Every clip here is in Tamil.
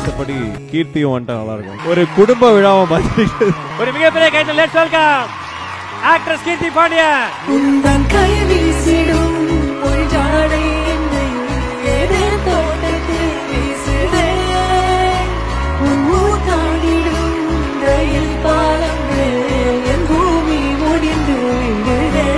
ஆசைப்படி கீர்த்தியும் வந்துட்டா நல்லா இருக்கும். ஒரு குடும்ப விழாவை மாதிரி ஒரு மிகப்பெரிய கைத்தட்டல். லெட்ஸ் வெல்கம் ஆக்ட்ரஸ் கீர்த்தி பாண்டியன். உந்தன் கை வீசிடும் ஒரு ஜாடை என்னை ஏதே தோட்டத்தில் வீசுதே. ஊத்தாடிடும் ரயில் பாலங்கள் என் பூமி முடிந்து விடுதே.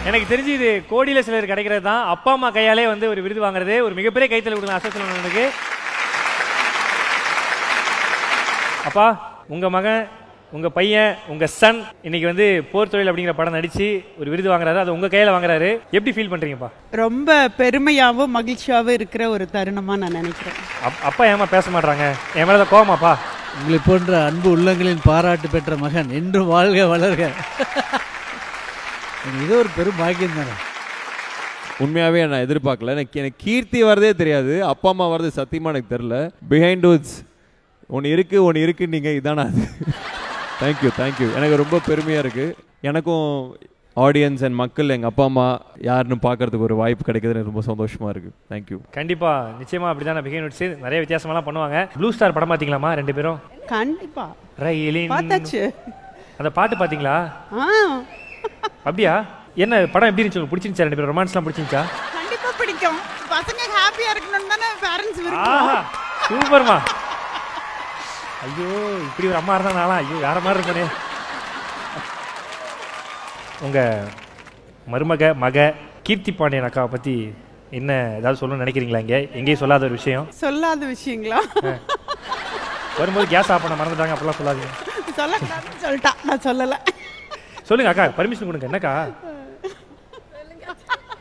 எனக்கு தெரிஞ்சு இது கோடியில சிலர் கிடைக்கிறது தான். அப்பா அம்மா கையாலே வந்து ஒரு விருது வாங்குறது. ஒரு மிகப்பெரிய கைத்தல் கொடுங்க அசோசியேஷனுக்கு. அப்பா, உங்க மகன், உங்க பையன், உங்க சன் இன்னைக்கு வந்து போர் தொழில் அப்படிங்கிற படம் நடிச்சு ஒரு விருது வாங்குறாரு. அது உங்க கையில வாங்குறாரு. எப்படி ஃபீல் பண்றீங்கப்பா? ரொம்ப பெருமையாவும் மகிழ்ச்சியாவும் இருக்கிற ஒரு தருணமா நான் நினைக்கிறேன். அப்பா ஏமா பேச மாட்டாங்க? என் மேல கோவமாப்பா? உங்களை போன்ற அன்பு உள்ளங்களின் பாராட்டு பெற்ற மகன் என்று வாழ்க வளர்க. இது ஒரு பெரும் பாக்கியம் தானே. உண்மையாகவே நான் எதிர்பார்க்கல. எனக்கு கீர்த்தி வரதே தெரியாது, அப்பா அம்மா வரது சத்தியமாக எனக்கு தெரில. பிஹைண்ட் வுட்ஸ் ஒன்று இருக்கு நீங்கள் இதானா அது. Thank you thank you. எனக்கு ரொம்ப பெருமையாக இருக்குது. எனக்கும் ஆடியன்ஸ் அண்ட் மக்கள் எங்கள் அப்பா அம்மா யாருன்னு பார்க்கறதுக்கு ஒரு வாய்ப்பு கிடைக்கிறது எனக்கு ரொம்ப சந்தோஷமாக இருக்குது. தேங்க்யூ. கண்டிப்பாக நிச்சயமாக அப்படி தான். பிஹைண்ட் வுட்ஸ் நிறைய வித்தியாசமெல்லாம் பண்ணுவாங்க. ப்ளூ ஸ்டார் படம் பார்த்தீங்களாமா ரெண்டு பேரும்? கண்டிப்பா ரயிலின் பார்த்தாச்சு. அந்த பாட்டு பார்த்தீங்களா? அப்படியா? என்ன படம் எப்படி இருந்துச்சு? பிடிச்சிருந்துச்சா? ரெண்டு பேரும் ரொமான்ஸ்லாம் பிடிச்சிருந்துச்சா? கண்டிப்பா பிடிக்கும். பசங்க ஹாப்பியா இருக்கணும் தானே பேரண்ட்ஸ் விரும்புவாங்க. சூப்பர்மா. ஐயோ, இப்படி ஒரு அம்மா இருந்தா நாளா ஐயோ வேற மாதிரி இருப்பனே. உங்க மக கீர்த்தி பாண்டியன் அக்காவை பத்தி என்ன ஏதாவது சொல்லணும்னு நினைக்கிறீங்களா? எங்கேயும் சொல்லாத ஒரு விஷயம். சொல்லாத விஷயங்களா? வரும்போது கேஸ் ஆஃப் பண்ண மறந்துட்டாங்க, அப்படிலாம் சொல்லாதீங்க. சொல்லக்கூடாதுன்னு சொல்லிட்டா, நான் சொல்லலை. சொல்லுங்க அக்கா, பர்மிஷன் கொடுங்க. என்னக்கா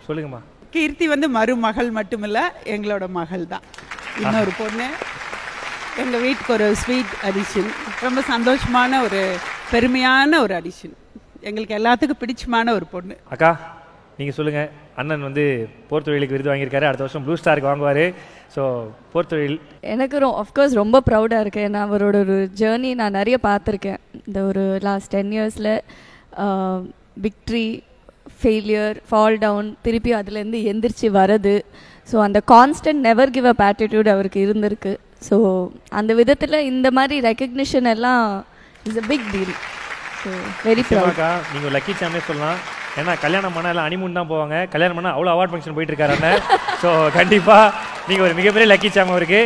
சொல்லுங்கம்மா. கீர்த்தி வந்து மருமகள் மட்டுமில்ல, எங்களோட மகள் தான். இன்னொரு பொண்ணு எங்க வீட்டுக்கு ஒரு ஸ்வீட் அடிஷன். ரொம்ப சந்தோஷமான ஒரு பெருமையான ஒரு அடிஷன். எங்களுக்கு எல்லாத்துக்கும் பிடிச்சமான ஒரு பொண்ணு. அக்கா நீங்க சொல்லுங்க. அண்ணன் வந்து போர் தொழிலுக்கு விருது வாங்கியிருக்காரு. அடுத்த வருஷம் ப்ளூ ஸ்டாருக்கு வாங்குவார். ஸோ போர் தொழில் எனக்கு ஆஃப்கோர்ஸ் ரொம்ப ப்ரௌடாக இருக்கேன். ஏன்னா அவரோட ஒரு ஜேர்னி நான் நிறைய பார்த்துருக்கேன். இந்த ஒரு லாஸ்ட் 10 இயர்ஸில் விக்ட்ரி, ஃபெயிலியர், ஃபால் டவுன், திருப்பி அதுலேருந்து எந்திரிச்சு வரது. ஸோ அந்த constant never give up attitude அவருக்கு இருந்திருக்கு. ஸோ அந்த விதத்தில் இந்த மாதிரி ரெக்கக்னிஷன் எல்லாம் is a big deal. So very proud. நீங்கள் ஒரு லக்கி சாமே சொல்லலாம். ஏன்னா கல்யாணம் பண்ணால் எல்லாம் ஹனிமூன் தான் போவாங்க. கல்யாணம் பண்ணால் அவ்வளோ அவார்ட் ஃபங்க்ஷன் போயிட்டு இருக்காரு அண்ணன். ஸோ கண்டிப்பாக நீங்கள் ஒரு மிகப்பெரிய லக்கி சாம் அவருக்கு.